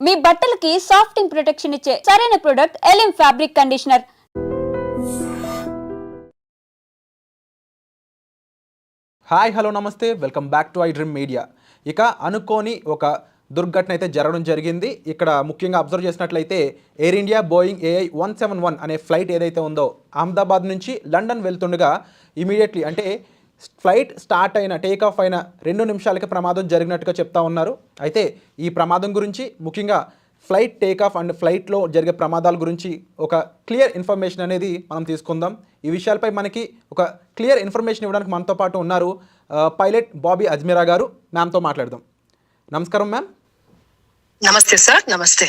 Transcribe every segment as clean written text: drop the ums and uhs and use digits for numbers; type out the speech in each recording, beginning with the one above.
మీ బట్టలకి సాఫ్టింగ్ ప్రొటెక్షన్ ఇచ్చే సరైన ప్రొడక్ట్ ఎలిమ్ fabric conditioner. Hi hello namaste, welcome back to I dream media. ఇక అనుకోని ఒక దుర్ఘటన అయితే జరగడం జరిగింది. ఇక్కడ ముఖ్యంగా అబ్జర్వ్ చేసినట్లయితే ఎయిర్ ఇండియా బోయింగ్ AI 171 అనే ఫ్లైట్ ఏదైతే ఉందో అహ్మదాబాద్ నుంచి లండన్ వెళ్తుండగా ఇమీడియట్లీ అంటే ఫ్లైట్ స్టార్ట్ అయిన టేక్ ఆఫ్ అయిన 2 నిమిషాలకి ప్రమాదం జరిగినట్టుగా చెప్తా ఉన్నారు. అయితే ఈ ప్రమాదం గురించి ముఖ్యంగా ఫ్లైట్ టేక్ ఆఫ్ అండ్ ఫ్లైట్లో జరిగే ప్రమాదాల గురించి ఒక క్లియర్ ఇన్ఫర్మేషన్ అనేది మనం తీసుకుందాం. ఈ విషయాలపై మనకి ఒక క్లియర్ ఇన్ఫర్మేషన్ ఇవ్వడానికి మనతో పాటు ఉన్నారు పైలట్ బాబీ అజ్మీరా గారు. మ్యామ్తో మాట్లాడదాం. నమస్కారం మ్యామ్. నమస్తే సార్. నమస్తే.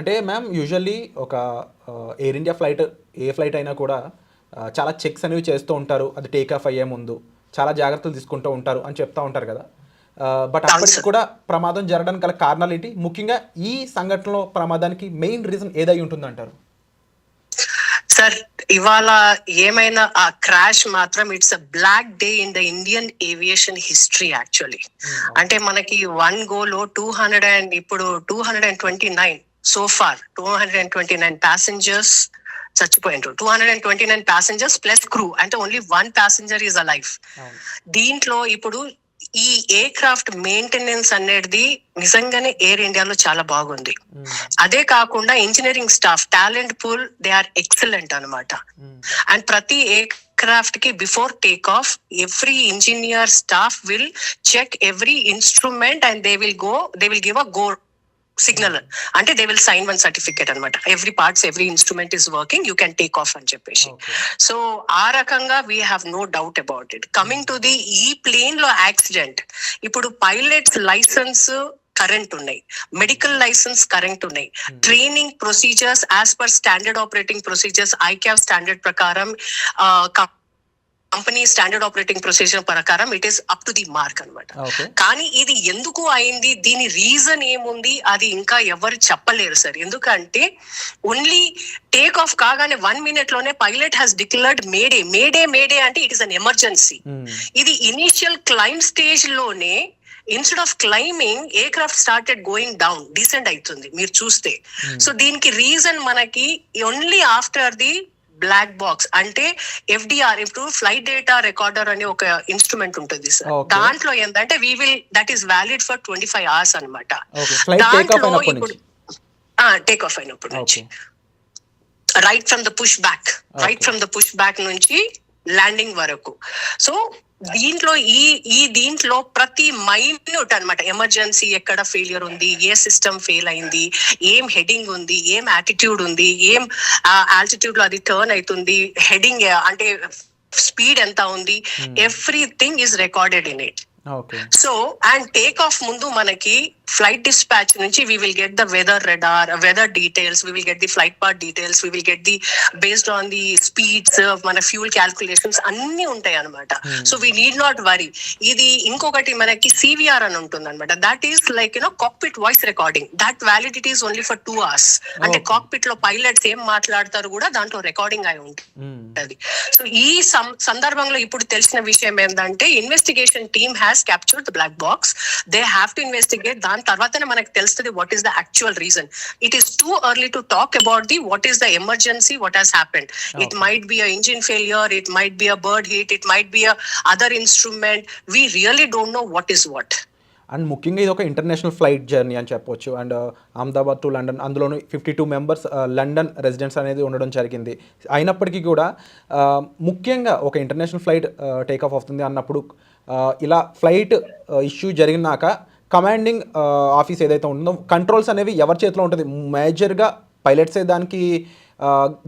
అంటే మ్యామ్, యూజువల్లీ ఒక ఎయిర్ ఇండియా ఫ్లైట్ ఏ ఫ్లైట్ అయినా కూడా చాలా చెక్స్ అనేవి చేస్తూ ఉంటారు. అది టేక్ ఆఫ్ అయ్యే ముందు చాలా జాగ్రత్తలు తీసుకుంటూ ఉంటారు అని చెప్తూ ఉంటారు కదా. బట్ అప్పటికి కూడా ప్రమాదం జరగడానికి గల కారణాలు ఏంటి? ముఖ్యంగా ఈ సంఘటనలో ప్రమాదానికి మెయిన్ రీజన్ ఏదై ఉంటుందంటారు? సార్, ఇవాళ ఏమైనా ఆ క్రాష్ మాత్రం it's a black day in the Indian aviation history actually. అంటే మనకి వన్ గోలో 200 అండ్ ఇప్పుడు 229 సో ఫార్ 229 ప్యాసింజర్స్ చచ్చిపోయినారు. 229 ప్యాసింజర్స్ ప్లస్ క్రూ, అంటే ఓన్లీ 1 ప్యాసింజర్ ఈజ్ అలైవ్. దీంట్లో ఇప్పుడు ఈ ఎయిర్ క్రాఫ్ట్ మెయింటెనెన్స్ అనేది నిజంగానే ఎయిర్ ఇండియాలో చాలా బాగుంది. అదే కాకుండా engineering staff talent pool they are excellent అనమాట. అండ్ ప్రతి ఎయిర్ క్రాఫ్ట్ కి before take off every engineer staff will check every instrument and they will give a go signal. అంటే దే విల్ సైన్ 1 సర్టిఫికేట్ అనమాట. Every parts every instrument is working, you can take off అని చెప్పేసి. So ఆ రకంగా we have no doubt about it. Coming to the ఈ plane లో accident, ఇప్పుడు pilots licence current ఉన్నాయి, మెడికల్ లైసెన్స్ కరెంట్ ఉన్నాయి, training procedures as per standard operating procedures ICAO standard ప్రకారం కంపెనీ స్టాండర్డ్ ఆపరేటింగ్ ప్రొసీజర్ ప్రకారం it is up to the mark అనమాట. కానీ ఇది ఎందుకు అయింది, దీని రీజన్ ఏముంది, అది ఇంకా ఎవరు చెప్పలేరు సార్. ఎందుకంటే ఓన్లీ టేక్ ఆఫ్ కాగానే 1 minute లోనే pilot has declared mayday mayday mayday అంటే ఇట్ ఈస్ అన్ ఎమర్జెన్సీ. ఇది ఇనిషియల్ క్లైమ్ స్టేజ్ లోనే instead of climbing aircraft started going down, descend అవుతుంది మీరు చూస్తే. సో దీనికి రీజన్ మనకి only after the black box, అంటే FDR ఇప్పుడు ఫ్లైట్ డేటా రికార్డర్ అనే ఒక ఇన్స్ట్రుమెంట్ ఉంటుంది సార్. దాంట్లో ఏంటంటే that is valid for 25 hours అనమాట. దాంట్లో ఇప్పుడు టేక్ ఆఫ్ అయినప్పటి నుంచి right from the push back నుంచి ల్యాండింగ్ వరకు. సో దీంట్లో ప్రతి మైన్యూట్ అన్నమాట, ఎమర్జెన్సీ ఎక్కడ ఫెయిలియర్ ఉంది, ఏ సిస్టమ్ ఫెయిల్ అయింది, ఏం హెడింగ్ ఉంది, ఏం యాటిట్యూడ్ ఉంది, ఏం ఆల్టిట్యూడ్ లో అది టర్న్ అవుతుంది, హెడింగ్ అంటే స్పీడ్ ఎంత ఉంది, everything is recorded in it. So and take off ముందు మనకి ఫ్లైట్ డిస్పాచ్ నుంచి we will get the weather details, we will get the flight path details, we will get the based on the speeds, మన fuel calculations అన్ని ఉంటాయి అనమాట. So we need not worry. ఇది ఇంకొకటి మనకి CVR అని ఉంటుంది అనమాట. That is like cockpit voice recording. That validity is only for 2 hours. అంటే కాక్పిట్ లో పైలట్స్ ఏం మాట్లాడతారు కూడా దాంట్లో రికార్డింగ్ అయి ఉంటుంది. సో ఈ సందర్భంలో ఇప్పుడు తెలిసిన విషయం ఏంటంటే investigation team has captured the black box. They have to investigate. దాని తర్వాతనే మనకు తెలుస్తుంది what is the actual reason. It is too early to talk about the what is the emergency, what has happened. It might be a engine failure, it might be a bird hit, it might be a other instrument. We really don't know what is what. And ముఖ్యంగా ఇది ఒక international flight journey అని చెప్పొచ్చు. And Ahmedabad to London, అందులోనూ 52 members London residents అనేది ఉండడం జరిగింది. అయినప్పటికీ కూడా ముఖ్యంగా ఒక ఇంటర్నేషనల్ ఫ్లైట్ టేక్ ఆఫ్ అవుతుంది అన్నప్పుడు ఇలా ఫ్లైట్ ఇష్యూ జరిగినాక కమాండింగ్ ఆఫీస్ ఏదైతే ఉంటుందో కంట్రోల్స్ అనేవి ఎవరి చేతిలో ఉంటుంది? మేజర్గా పైలట్సే దానికి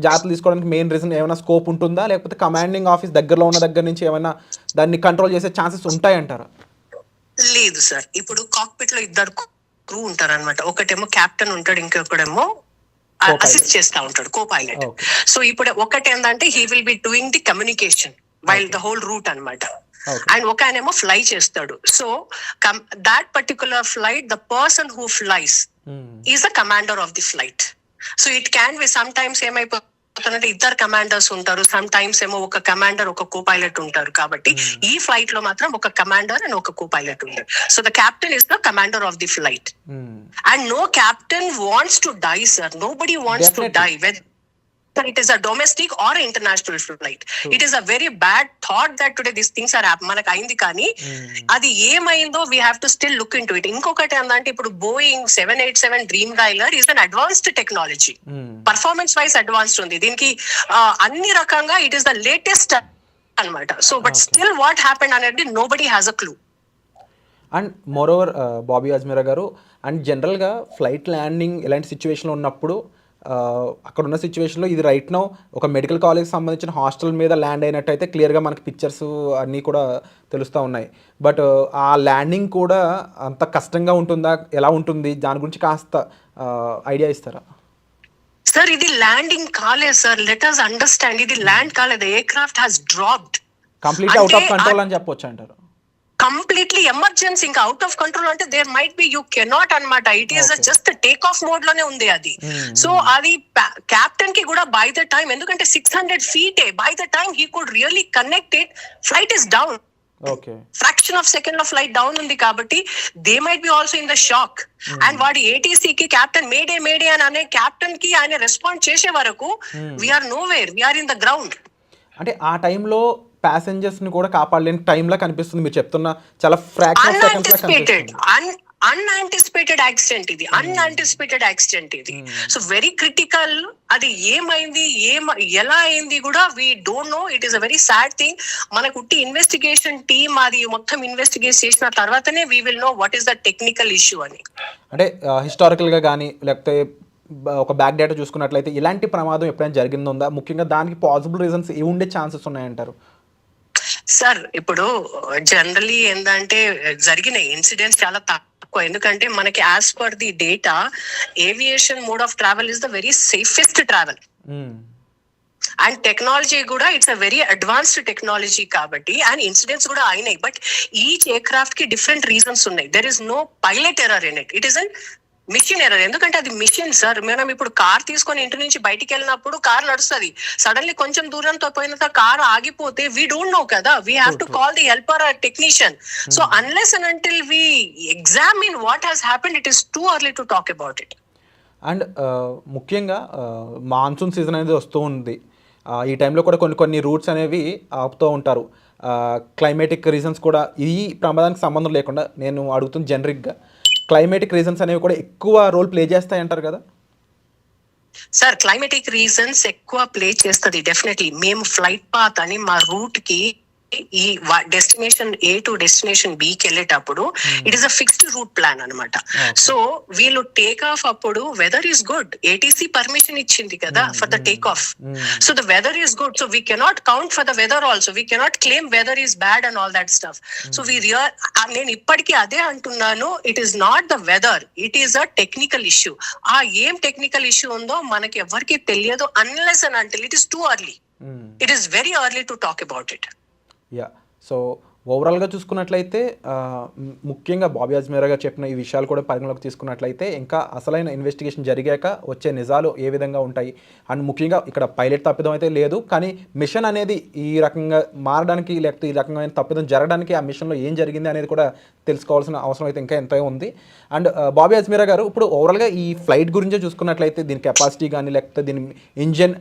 జాగ్రత్తలు తీసుకోవడానికి మెయిన్ రీజన్ ఏమైనా స్కోప్ ఉంటుందా, లేకపోతే కమాండింగ్ ఆఫీస్ దగ్గరలో ఉన్న దగ్గర నుంచి ఏమైనా దాన్ని కంట్రోల్ చేసే ఛాన్సెస్ ఉంటాయంటారా? లేదు సార్. ఇప్పుడు కాక్పిట్ లో 2 క్రూ ఉంటారు అనమాట. ఒకటేమో కెప్టెన్ ఉంటాడు, ఇంకొకడేమో అసిస్ట్ చేస్తా ఉంటాడు, కో పైలట్. సో ఇప్పుడు ఒకటి ఏంటంటే he will be doing the communication while the whole route అనమాట. అండ్ ఒక ఆయనేమో ఫ్లై చేస్తాడు. So that particular flight, the person who flies is the commander of the flight. So it can be some times ఏమైపోతుంది అవుతుందంటే ఇద్దరు commanders ఉంటారు, some times ఏమో ఒక కమాండర్ ఒక కో పైలట్ ఉంటారు. కాబట్టి ఈ ఫ్లైట్ లో మాత్రం ఒక కమాండర్ అండ్ ఒక కో పైలట్ ఉంటారు. So the captain is the commander of the flight. And no captain wants to die sir, nobody wants to die whether it is a domestic or international flight. It is a very bad thought that today these things are happening. మనకు అయింది కానీ అది ఏమైందో we have to still look into it. ఇంకొకటి ఏంటంటే ఇప్పుడు Boeing 787 Dreamliner is an advanced technology, performance wise advanced ఉంది దీనికి, అన్ని రకంగా ఇట్ ఈస్ ద లేటెస్ట్ అన్నమాట. So but still what happened అనేది nobody has a clue. And moreover Bobby Ajmeera గారు, అండ్ జనరల్గా ఫ్లైట్ ల్యాండింగ్ ఇలాంటి సిచ్యువేషన్లో ఉన్నప్పుడు అక్కడ ఉన్న సిచ్యువేషన్లో ఇది రైట్ నౌ ఒక మెడికల్ కాలేజ్కి సంబంధించిన హాస్టల్ మీద ల్యాండ్ అయినట్టయితే క్లియర్గా మనకి పిక్చర్స్ అన్నీ కూడా తెలుస్తూ ఉన్నాయి. బట్ ఆ ల్యాండింగ్ కూడా అంత కష్టంగా ఉంటుందా, ఎలా ఉంటుంది, దాని గురించి కాస్త ఐడియా ఇస్తారా? సార్ ఇది ల్యాండింగ్ కాలేదు సార్, లెట్ us అండర్స్టాండ్, ఇది ల్యాండ్ కాలేదు, aircraft has dropped completely out of control అని చెప్పొచ్చు అంటారు. కంప్లీట్లీ ఎమర్జెన్సీ, ఇంకా అవుట్ ఆఫ్ కంట్రోల్ అంటే there might be you cannot అన్నమాట. It is just take off mode లోనే ఉంది అది. సో అది కెప్టెన్ కి కూడా బై ద టైం, ఎందుకంటే 600 feet by the time he could really connect it, flight is down, fraction of second లో flight down ఉంది కాబట్టి they might be also in the shock. And వాడి ఏటీసీ కి captain mayday mayday అని అనే captain కి ఆయన రెస్పాండ్ చేసే వరకు we are nowhere, we are in the ground. అంటే ఆ టైంలో ప్యాసింజర్స్ ని కూడా కాపాడలేని టైంలా కనిపిస్తుంది మీరు చెప్తున్న, చాలా ఫ్రాక్షన్ ఆఫ్ సెకండ్స్ లా కనిపిస్తుంది. అన్ఆంటిసిపేటెడ్ యాక్సిడెంట్ ఇది, అన్ఆంటిసిపేటెడ్ యాక్సిడెంట్ ఇది. So very critical. అది ఏమైంది, ఎలా అయింది కూడా we don't know. It is a very sad thing. మనకు ఇన్వెస్టిగేషన్ టీమ్ అది మొత్తం ఇన్వెస్టిగేట్ చేసిన తర్వాతనే we will know what is the technical issue అని. అంటే హిస్టారికల్ గా కానీ లేకపోతే ఒక బ్యాక్ డేటా చూసుకున్నట్లయితే ఇలాంటి ప్రమాదం ఎప్పుడైనా జరిగిందా, ముఖ్యంగా దానికి పాసిబుల్ రీజన్స్ ఏ ఉండే ఛాన్సెస్ ఉన్నాయంటారు? సార్ ఇప్పుడు జనరలీ ఏంటంటే జరిగిన ఇన్సిడెంట్స్ చాలా తక్కువ, ఎందుకంటే మనకి as per the data aviation mode of travel is the very safest travel. And technology కూడా it's a very advanced technology కాబట్టి, అండ్ ఇన్సిడెంట్స్ కూడా అయినాయి. బట్ ఈచ్ ఎయిర్ క్రాఫ్ట్ కి డిఫరెంట్ రీజన్స్ ఉన్నాయి. There is no pilot error in it, it is an machine error. ఎందుకంటే అది machine sir. మనం ఇప్పుడు కార్ తీసుకొని ఇంటి నుంచి బయటికి వెళ్ళినప్పుడు కార్ నడుస్తుంది, సడన్లీ కొంచెం దూరంతో పోయిన కార్ ఆగిపోతే వీ డోంట్ నో కదా, we have to call the helper or technician. So unless and until we examine what has happened, it is too early to talk about it. And ముఖ్యంగా monsoon season అనేది వస్తూ ఉంది, ఈ టైంలో కూడా కొన్ని roots అనేవి ఆపుతూ ఉంటారు. క్లైమేటిక్ రీజన్స్ కూడా ఈ ప్రమాదానికి సంబంధం లేకుండా నేను అడుగుతుంది జనరిక్గా, క్లైమేటిక్ రీజన్స్ అనేవి కూడా ఎక్కువ రోల్ ప్లే చేస్తాయి అంటారు కదా సార్? క్లైమేటిక్ రీజన్స్ ఎక్కువ ప్లే చేస్తుంది డెఫినెట్లీ. మేము ఫ్లైట్ పాత్ అని మా రూట్ కి ఈ destination A to destination B కి వెళ్ళేటప్పుడు it is a fixed route plan అనమాట. సో వీళ్ళు టేక్ ఆఫ్ అప్పుడు weather is good, ATC permission ఇచ్చింది కదా for the take off. So the weather is good, so we cannot count for the weather also, we cannot claim weather is bad and all that stuff. So నేను ఇప్పటికీ అదే అంటున్నాను, it is not the weather, it is a technical issue. ఆ ఏం technical issue ఉందో మనకి ఎవరికి తెలియదు unless and until it is too early. It is very early to talk about it. Yeah, so ఓవరాల్గా చూసుకున్నట్లయితే ముఖ్యంగా బాబీ అజ్మీరా గారు చెప్పిన ఈ విషయాలు కూడా పరిగణలోకి తీసుకున్నట్లయితే ఇంకా అసలైన ఇన్వెస్టిగేషన్ జరిగాక వచ్చే నిజాలు ఏ విధంగా ఉంటాయి, అండ్ ముఖ్యంగా ఇక్కడ పైలట్ తప్పిదం అయితే లేదు, కానీ మిషన్ అనేది ఈ రకంగా మారడానికి లేకపోతే ఈ రకమైన తప్పిదం జరగడానికి ఆ మిషన్లో ఏం జరిగింది అనేది కూడా తెలుసుకోవాల్సిన అవసరం అయితే ఇంకా ఎంతో ఉంది. అండ్ బాబీ అజ్మీరా గారు ఇప్పుడు ఓవరాల్గా ఈ ఫ్లైట్ గురించే చూసుకున్నట్లయితే దీని కెపాసిటీ కానీ లేకపోతే దీని ఇంజిన్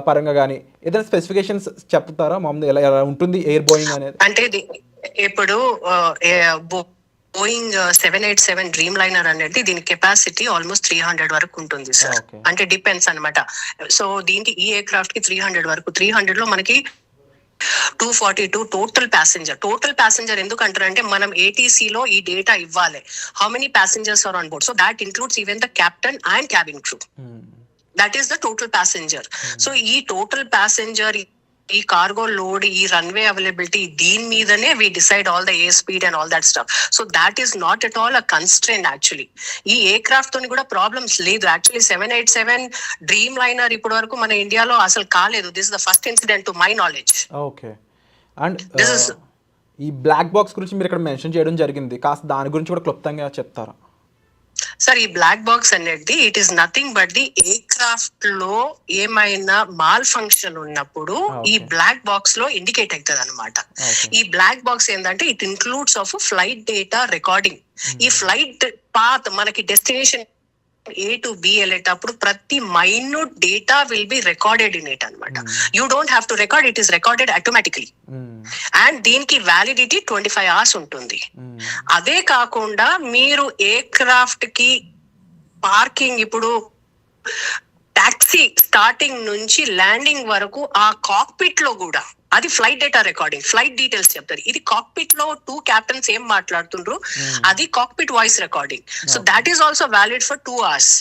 పరంగా కానీ ఏదైనా స్పెసిఫికేషన్స్ చెప్తారా మామూలు ఎలా ఉంటుంది ఎయిర్ బోయింగ్ అనేది? అంటే ఇప్పుడు బోయింగ్ 787 డ్రీమ్ లైనర్ అనేది దీని కెపాసిటీ ఆల్మోస్ట్ 300 వరకు ఉంటుంది సార్. అంటే డిపెండ్స్ అనమాట. సో దీనికి ఈ ఎయిర్ క్రాఫ్ట్ కి 300 వరకు, 300 లో మనకి 242 టోటల్ ప్యాసింజర్ ఎందుకు అంటారంటే మనం ఏటీసీ లో ఈ డేటా ఇవ్వాలి, how many passengers are on board. So that includes even the captain and cabin crew. That is the total passenger. So ఈ టోటల్ ప్యాసింజర్, ఈ కార్గో లోడ్, ఈ రన్వే అవైలబిలిటీ, దీని మీదనే we decide all the air speed and all that stuff. So that is not at all a constraint actually. ఈ aircraft తోని కూడా problems లేదు actually. 787 dream liner ఇప్పటి వరకు మన ఇండియాలో అసలు కాలేదు. This is the first incident to my knowledge. Okay. And ఈ బ్లాక్ బాక్స్ గురించి మీరు ఇక్కడ మెన్షన్ చేయడం జరిగింది, కాస్త దాని గురించి కూడా క్లుప్తంగా చెప్తారా? సార్ ఈ బ్లాక్ బాక్స్ అనేది it is nothing but the aircraft లో ఏమైనా మాల్ ఫంక్షన్ ఉన్నప్పుడు ఈ బ్లాక్ బాక్స్ లో ఇండికేట్ అవుతుంది అనమాట. ఈ బ్లాక్ బాక్స్ ఏంటంటే it includes of flight data recording. ఈ ఫ్లైట్ పాత్ మనకి డెస్టినేషన్ A to B వెళ్ళేటప్పుడు ప్రతి minute data will be recorded in it అనమాట. You don't have to record, it is recorded automatically. And దీనికి validity 25 hours ఉంటుంది. అదే కాకుండా మీరు ఎయిర్ క్రాఫ్ట్ కి పార్కింగ్, ఇప్పుడు టాక్సీ స్టార్టింగ్ నుంచి ల్యాండింగ్ వరకు ఆ కాక్పిట్ లో కూడా అది flight data recording, flight details చెప్తారు. ఇది కాక్పిట్ లో 2 captains ఏం మాట్లాడుతుండ్రు అది cockpit voice recording. So that is also valid for 2 hours.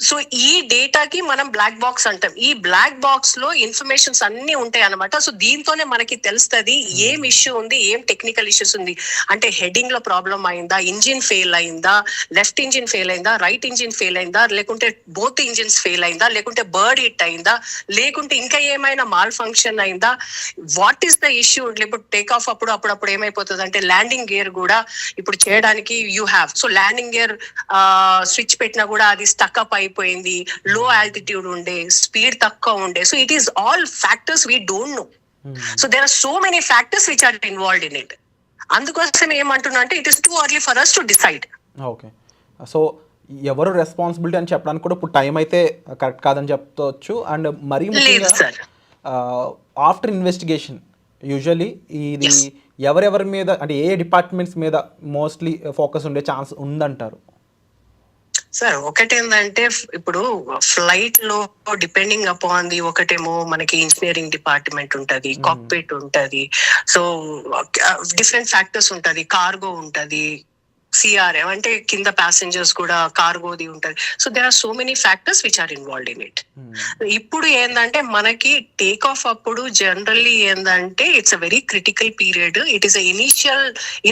So ఈ డేటాకి మనం బ్లాక్ బాక్స్ అంటాం. ఈ బ్లాక్ బాక్స్ లో ఇన్ఫర్మేషన్స్ అన్ని ఉంటాయి అనమాట. సో దీంతోనే మనకి తెలుస్తుంది ఏం ఇష్యూ ఉంది, ఏం టెక్నికల్ ఇష్యూస్ ఉంది. అంటే హెడ్డింగ్ లో ప్రాబ్లం అయిందా, ఇంజిన్ ఫెయిల్ అయిందా, లెఫ్ట్ ఇంజిన్ ఫెయిల్ అయిందా, రైట్ ఇంజిన్ ఫెయిల్ అయిందా, లేకుంటే బోత్ ఇంజిన్స్ ఫెయిల్ అయిందా, లేకుంటే బర్డ్ హిట్ అయిందా, లేకుంటే ఇంకా ఏమైనా మాల్ ఫంక్షన్ అయిందా, వాట్ ఈస్ ద ఇష్యూ. ఇప్పుడు టేక్ ఆఫ్ అప్పుడప్పుడు ఏమైపోతుంది అంటే ల్యాండింగ్ గేర్ కూడా ఇప్పుడు చేయడానికి you have, so landing gear switch పెట్టినా కూడా అది స్టక్ అప్ అయిపోయింది, లో ఆల్టిట్యూడ్ ఉండే, స్పీడ్ తక్కువ ఉండే. So it is all factors we don't know. So there are so many factors which are involved in it. అందుకోసం ఏమంటున్నా అంటే it is too early for us to decide. Okay, so ఎవరు responsibility అని చెప్పడానికి కూడా ఇప్పుడు టైం అయితే correct కాదని చెప్తవచ్చు. అండ్ మరీ ముఖ్యంగా ఆఫ్టర్ ఇన్వెస్టిగేషన్ యూజువల్లీ ఇది ఎవరెవరి మీద, అంటే ఏ డిపార్ట్మెంట్స్ మీద మోస్ట్లీ ఫోకస్ ఉండే ఛాన్స్ ఉందంటారు? సార్ ఒకటేందంటే ఇప్పుడు ఫ్లైట్ లో డిపెండింగ్ అపాన్ ది, ఒకటేమో మనకి ఇంజనీరింగ్ డిపార్ట్మెంట్ ఉంటది, కాక్పిట్ ఉంటది, సో డిఫరెంట్ ఫ్యాక్టర్స్ ఉంటది, కార్గో ఉంటది, సిఆర్ఎం అంటే కింద ప్యాసింజర్స్ కూడా కార్గోది ఉంటది. So there are so many factors which are involved in it. ఇప్పుడు ఏంటంటే మనకి టేక్ ఆఫ్ అప్పుడు జనరల్లీ ఏంటంటే it's a very critical period. It is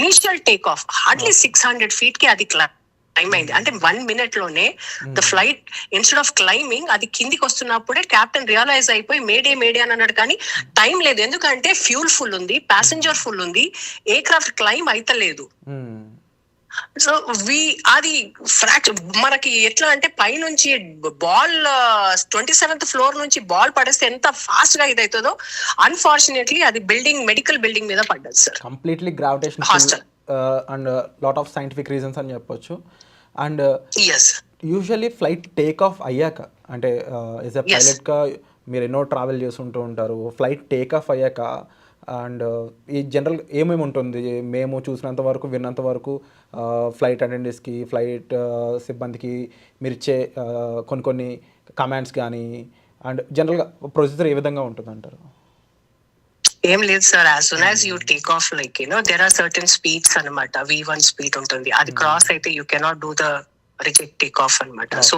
initial take off hardly 600 feet కి అది టైం అయింది. అంటే 1 minute లోనే the flight instead of climbing అది కిందికి వస్తున్నప్పుడే కెప్టెన్ రియలైజ్ అయిపోయి మేడే అని అన్నాడు. కానీ టైం లేదు, ఎందుకంటే ఫ్యూల్ ఫుల్ ఉంది, ప్యాసింజర్ ఫుల్ ఉంది, ఎయిర్ క్రాఫ్ట్ క్లైంబ్ అయితలేదు. సో అది ఫ్రాక్చర్ మనకి ఎట్లా అంటే పైనుంచి బాల్ 27th floor నుంచి బాల్ పడేస్తే ఎంత ఫాస్ట్ గా ఇది అవుతుందో, అన్ఫార్చునేట్లీ అది మెడికల్ బిల్డింగ్ మీద పడ్డది sir. Completely gravitation hostel and lot of scientific reasons అని చెప్పొచ్చు. And usually flight take off అయ్యాక, అంటే యాజ్ ఎ పైలట్గా మీరు ఎన్నో ట్రావెల్ చేస్తుంటూ ఉంటారు, ఫ్లైట్ టేక్ ఆఫ్ అయ్యాక అండ్ ఈ జనరల్ ఏమేమి ఉంటుంది, మేము చూసినంత వరకు విన్నంత వరకు ఫ్లైట్ అటెండెంట్స్కి, ఫ్లైట్ సిబ్బందికి మీరు ఇచ్చే కొన్ని కమాండ్స్ కానీ అండ్ జనరల్గా ప్రొసీజర్ ఏ విధంగా ఉంటుంది అంటారు? ఏం లేదు sir, as soon as you take off like there are certain speeds అనమాట. V1 స్పీడ్ ఉంటుంది, అది క్రాస్ అయితే you cannot do the reject take off అనమాట. So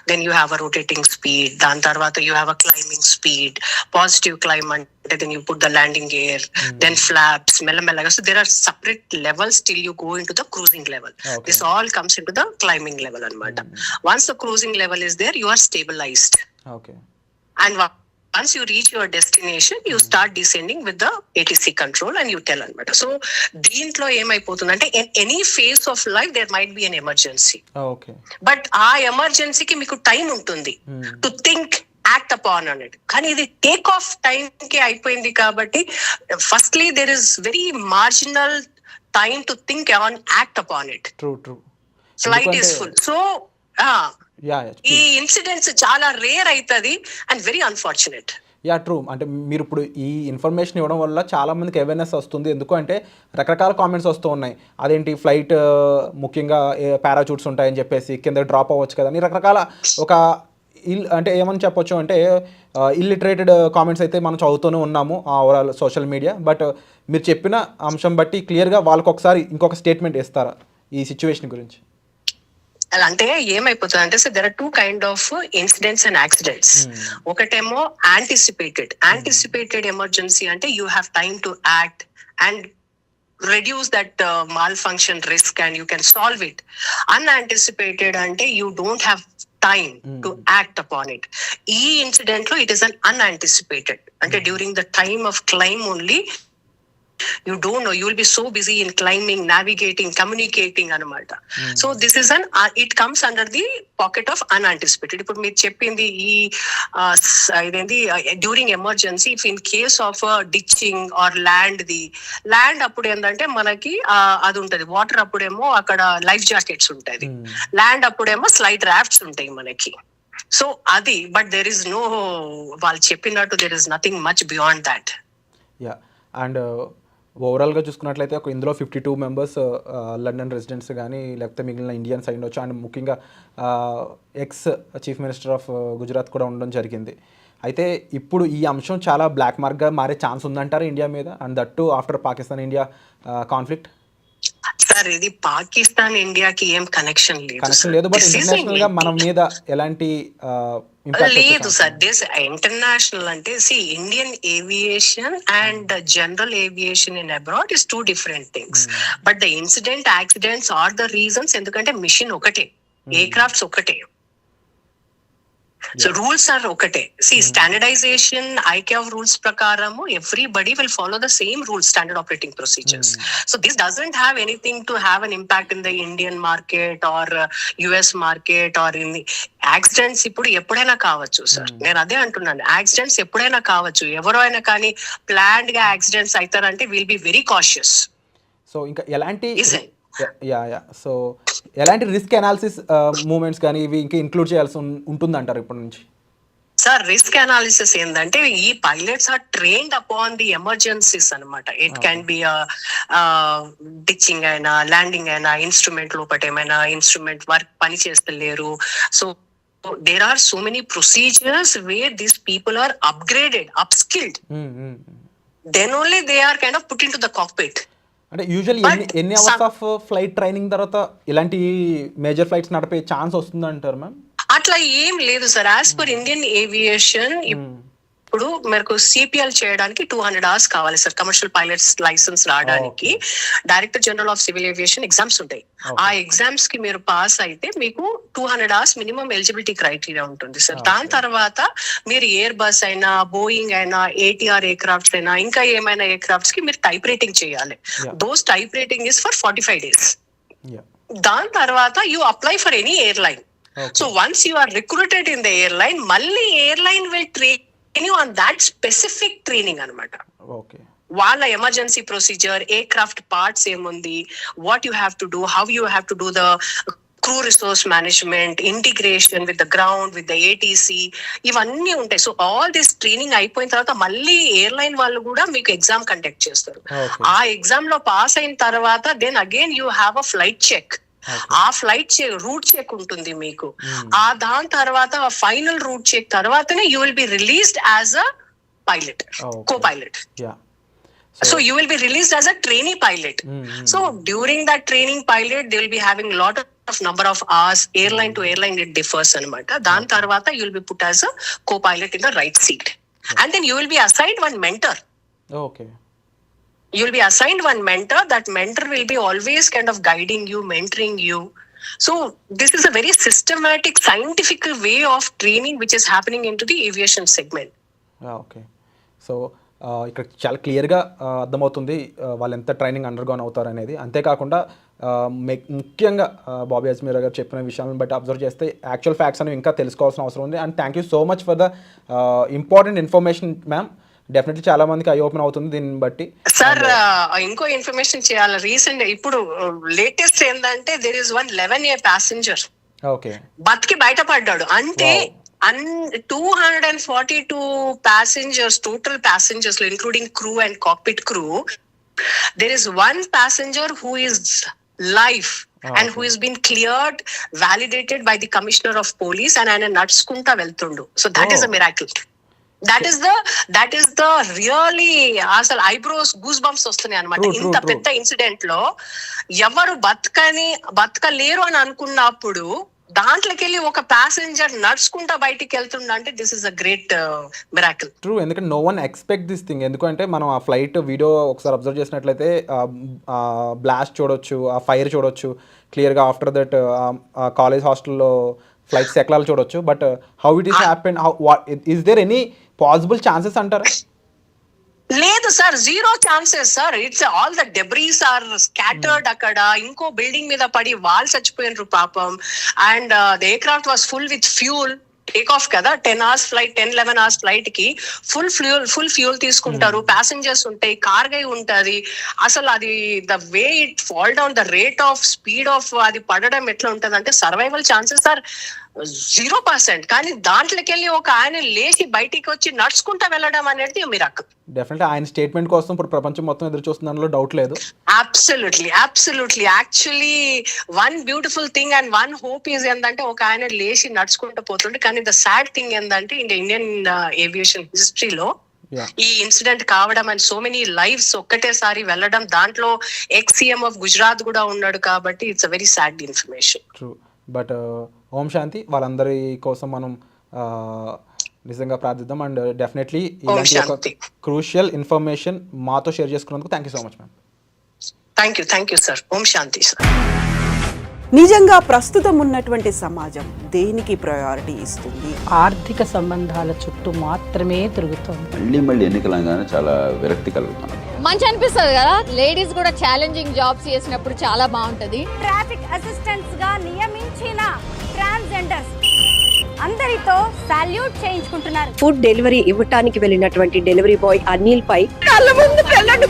then you have a rotating speed, దాని తర్వాత you have a climbing speed, positive climb అంటే then you put the landing gear, then flaps మెల్లమెల్లగా. So there are separate levels till you go in to the cruising level. This all comes in to the climbing level అనమాట. Once the cruising level is there, you are stabilised. And once you reach your destination, you start descending with the ATC control and you tell anamata. So deentlo emaipotundante in any phase of life there might be an emergency. Okay, but aa emergency ki meeku time untundi to think, act upon on it. Kani idi take off time ki ayipoyindi kabatti firstly there is very marginal time to think on, act upon it. True Flight is full, so ఈ incidents చాలా rare అవుతుంది and very unfortunate. True. అంటే మీరు ఇప్పుడు ఈ information ఇవ్వడం వల్ల చాలా మందికి అవేర్నెస్ వస్తుంది. ఎందుకు అంటే రకరకాల కామెంట్స్ వస్తూ ఉన్నాయి, అదేంటి ఫ్లైట్ ముఖ్యంగా పారాచూట్స్ ఉంటాయని చెప్పేసి కింద డ్రాప్ అవ్వచ్చు కదా అని రకరకాల అంటే ఏమని చెప్పొచ్చు అంటే ఇల్లిటరేటెడ్ కామెంట్స్ అయితే మనం చదువుతూనే ఉన్నాము ఓవరాల్ సోషల్ మీడియా. బట్ మీరు చెప్పిన అంశం బట్టి క్లియర్గా వాళ్ళకి ఒకసారి ఇంకొక స్టేట్మెంట్ ఇస్తారా ఈ సిచ్యువేషన్ గురించి? అంటే ఏమైపోతుంది అంటే sir there are 2 kinds of incidents and accidents. ఒకటేమో యాంటిసిపేటెడ్ ఎమర్జెన్సీ అంటే you have time to act and reduce that malfunction risk and you can solve it. Unanticipated ante you don't have time to act upon it. Ee incident lo it is an unanticipated ante during the time of climb only You don't know. You will be so busy in climbing, navigating, communicating anamata. So this is it comes under the pocket of unanticipated. ఇప్పుడు మీరు చెప్పింది ఈ ఇదేంటి during emergency if in case of ditching or land అప్పుడు ఏంటంటే మనకి అది ఉంటది వాటర్ అప్పుడేమో అక్కడ లైఫ్ జాకెట్స్ ఉంటాయి, ల్యాండ్ అప్పుడేమో స్లైడ్ రాఫ్ట్స్ ఉంటాయి మనకి. సో అది బట్ దెర్ ఇస్ నో, వాళ్ళు చెప్పినట్టు there is nothing much beyond that. Yeah, and ఓవరాల్గా చూసుకున్నట్లయితే ఒక ఇందులో 52 మెంబర్స్ లండన్ రెసిడెంట్స్ కానీ లేకపోతే మిగిలిన ఇండియన్స్ అయి ఉండొచ్చు, అండ్ ముఖ్యంగా ex chief minister of Gujarat కూడా ఉండడం జరిగింది. అయితే ఇప్పుడు ఈ అంశం చాలా బ్లాక్ మార్క్గా మారే ఛాన్స్ ఉందంటారు ఇండియా మీద, and that to after Pakistan India conflict. Sir ఇది పాకిస్తాన్ ఇండియాకి ఏం కనెక్షన్ లేదు, బట్ ఇంటర్నేషనల్ గా మన మీద ఎలాంటి లేదు సార్. దిస్ ఇంటర్నేషనల్ అంటే Indian aviation and general aviation in abroad is 2 different things. But the incident accidents are the reasons, ఎందుకంటే మిషన్ ఒకటే, ఎయిర్ క్రాఫ్ట్స్ ఒకటే, సో రూల్స్ ఆర్ ఒకటే. స్టాండర్డైజేషన్ ICAO రూల్స్ ప్రకారము everybody will follow the same rules, standard operating procedures. So this doesn't have anything to have an impact in the Indian market or US market or in accidents. ఇప్పుడు ఎప్పుడైనా కావచ్చు sir, నేను అదే అంటున్నాను, accidents ఎప్పుడైనా కావచ్చు, ఎవరో అయినా కానీ ప్లాన్డ్ గా యాక్సిడెంట్స్ అవుతారంటే will be very cautious. So ఇంకా ఎలాంటి సో ఎలాంటి రిస్క్ అనాలిసిస్ మూమెంట్స్ కానీ ఇవి ఇంకా ఇంక్లూడ్ చేయాల్సి ఉంటుందంటారు ఇప్పటి నుంచి? సార్ రిస్క్ అనాలిసిస్ ఏంటంటే ఈ pilots are trained upon the emergencies అనమాట. ఇట్ క్యాన్ బి డిచ్చింగ్ అయినా ల్యాండింగ్ అయినా, ఇన్స్ట్రుమెంట్ లోపల ఏమైనా ఇన్స్ట్రుమెంట్ వర్క్ పని చేస్తలేరు. So there are so many procedures where these people are upgraded, upskilled, then only they are kind of put in to the cockpit. అంటే usually ఎన్ని hours of flight training తర్వాత ఇలాంటి major flights నడిపే chance వస్తుంది అంటారు ma'am? అట్లా ఏం లేదు sir. As per Indian aviation ఇప్పుడు మనకు CPL చేయడానికి 200 hours కావాలి సార్. కమర్షియల్ పైలట్స్ లైసెన్స్ రావడానికి director general of civil aviation exams ఉంటాయి. ఆ ఎగ్జామ్స్ కి మీరు పాస్ అయితే మీకు 200 hours మినిమం ఎలిజిబిలిటీ క్రైటీరియా ఉంటుంది సార్. దాని తర్వాత మీరు ఎయిర్ బస్ అయినా, బోయింగ్ అయినా, ATR ఎయిర్ క్రాఫ్ట్స్ అయినా, ఇంకా ఏమైనా ఎయిర్ క్రాఫ్ట్స్ కి మీరు టైప్ రైటింగ్ చేయాలి. Those type rating is for 45 days. దాని తర్వాత you apply for any airline. So once you are recruited in the airline, మళ్ళీ airline will train on that specific training అనమాట. వాళ్ళ emergency procedure, aircraft parts ఏముంది, what you have to do, how you have to do the crew resource management, integration with the ground, with the ATC, ఇవన్నీ ఉంటాయి. So all this training అయిపోయిన తర్వాత మళ్ళీ airline వాళ్ళు కూడా మీకు exam conduct చేస్తారు. ఆ ఎగ్జామ్ లో పాస్ అయిన తర్వాత then again you have a flight check. ఆ ఫ్లైట్ రూట్ చెక్ ఉంటుంది మీకు. ఆ దాని తర్వాత ఫైనల్ రూట్ చెక్ తర్వాతనే you will be released as a pilot, co pilot. So you will be released as a trainee pilot. So during that training pilot, they will be having lot of number of hours. Airline to airline it differs anamata. Dan tarvata you will be put as a co-pilot in the right seat, and then you will be assigned one mentor. Okay. You will be assigned one mentor. That mentor will be always kind of guiding you, mentoring you. So this is a very systematic, scientific way of training which is happening into the aviation segment. Okay. So ఇక్కడ చాలా క్లియర్గా అర్థమవుతుంది వాళ్ళు ఎంత training undergone అవుతారు అనేది. అంతేకాకుండా ముఖ్యంగా బాబీ అజ్మీరా గారు చెప్పిన విషయాలను బట్టి అబ్జర్వ్ చేస్తే యాక్చువల్ ఫ్యాక్ట్స్ అనేవి ఇంకా తెలుసుకోవాల్సిన అవసరం ఉంది. And thank you so much for the important information ma'am. Definitely చాలా మందికి ఐ ఓపెన్ అవుతుంది దీన్ని బట్టి. సార్ ఇంకో ఇన్ఫర్మేషన్ చేయాలి. రీసెంట్ ఇప్పుడు లేటెస్ట్ ఏంటంటే there is one 11A passenger బతికి బయటపడ్డాడు. అంటే 242 passengers, total passengers, including crew and cockpit crew. There is one passenger who is live and who has been cleared, validated by the commissioner of police, and ఆయన నడుచుకుంటా వెళ్తుండు. So that is a miracle. That is the really అసలు eyebrows goose bumps వస్తున్నాయి అనమాట. ఇంత పెద్ద incident లో ఎవరు బతకలేరు అని అనుకున్నప్పుడు దాంట్లోకి వెళ్ళి ఒక ప్యాసింజర్ నడుచుకుంటా బయటికి వెళ్తుండే. This is a great miracle. True, ఎందుకంటే no one expect this thing. ఎందుకంటే మనం ఆ ఫ్లైట్ వీడియో ఒకసారి అబ్జర్వ్ చేసినట్లయితే బ్లాస్ట్ చూడొచ్చు, ఆ ఫైర్ చూడొచ్చు క్లియర్గా. ఆఫ్టర్ దట్ కాలేజ్ హాస్టల్లో ఫ్లైట్స్ ఎక్లాలు చూడొచ్చు. But how it is happen, is there any possible chances అంటారా? లేదు sir, zero chances sir. It's all the debris are scattered అక్కడ. ఇంకో బిల్డింగ్ మీద పడి వాళ్ళు చచ్చిపోయినరు పాపం. And the air craft was full with fuel. Take off కదా, 10 hours ఫ్లైట్, 10-11 hours ఫ్లైట్ కి ఫుల్ ఫ్యూల్ తీసుకుంటారు. ప్యాసింజర్స్ ఉంటాయి, కార్గో ఉంటది. అసలు అది the way it fall down, the rate of speed of అది పడడం ఎట్లా ఉంటది అంటే సర్వైవల్ ఛాన్సెస్ ఆర్ 0%. కానీ దాంట్లోకి వెళ్ళి ఒక ఆయన లేచి బయటికి వచ్చి నడుచుకుంటా వెళ్ళడం అనేది మిరాకిల్. డెఫినెట్లీ ఆయన స్టేట్మెంట్ కోసం ఇప్పుడు ప్రపంచం మొత్తం ఎదురు చూస్తున్న దానిలో డౌట్ లేదు. Absolutely. Actually one beautiful thing and one hope is ఏంటంటే ఒక ఆయన లేచి నడుచుకుంటూ పోతుండే. కానీ ద సాడ్ థింగ్ ఏంటంటే ఇండియన్ ఏవియేషన్ హిస్టరీలో ఈ ఇన్సిడెంట్ కావడం అండ్ సో మెనీ లైఫ్స్ ఒక్కటేసారి వెళ్ళడం, దాంట్లో ఎక్స్ సీఎం ఆఫ్ గుజరాత్ కూడా ఉన్నాడు. కాబట్టి it's a very sad information. True. But ఓం శాంతి, వాళ్ళందరి కోసం మనం నిజంగా ప్రార్థిద్దాం. అండ్ డెఫినెట్లీ ఇలాంటి ఒక క్రూషియల్ ఇన్ఫర్మేషన్ మాతో షేర్ చేసుకున్నందుకు thank you so much ma'am. Thank you sir. ఓం శాంతి సార్. నిజంగా ప్రస్తుతం ఉన్నటువంటి సమాజం దేనికి ప్రయారిటీ ఇస్తుంది? ఆర్థిక సంబంధాల చుట్టూ మాత్రమే తిరుగుతోంది. మళ్ళీ ఎన్నికలంగానే చాలా విరక్తి కలుగుతున్నాం. మంచి అనిపిస్తుంది కదా, లేడీస్ కూడా ఛాలెంజింగ్ జాబ్స్ చేసినప్పుడు చాలా బాగుంటది. ట్రాఫిక్ అసిస్టెంట్స్ గా నియమించిన ట్రాన్స్జెండర్స్ అందరితో సాల్యూట్ చేయించుకుంటున్నారు. ఫుడ్ డెలివరీ ఇవ్వటానికి వెళ్ళినటువంటి డెలివరీ బాయ్ అనిల్ పై కళ్ళ ముందు పెళ్ళండి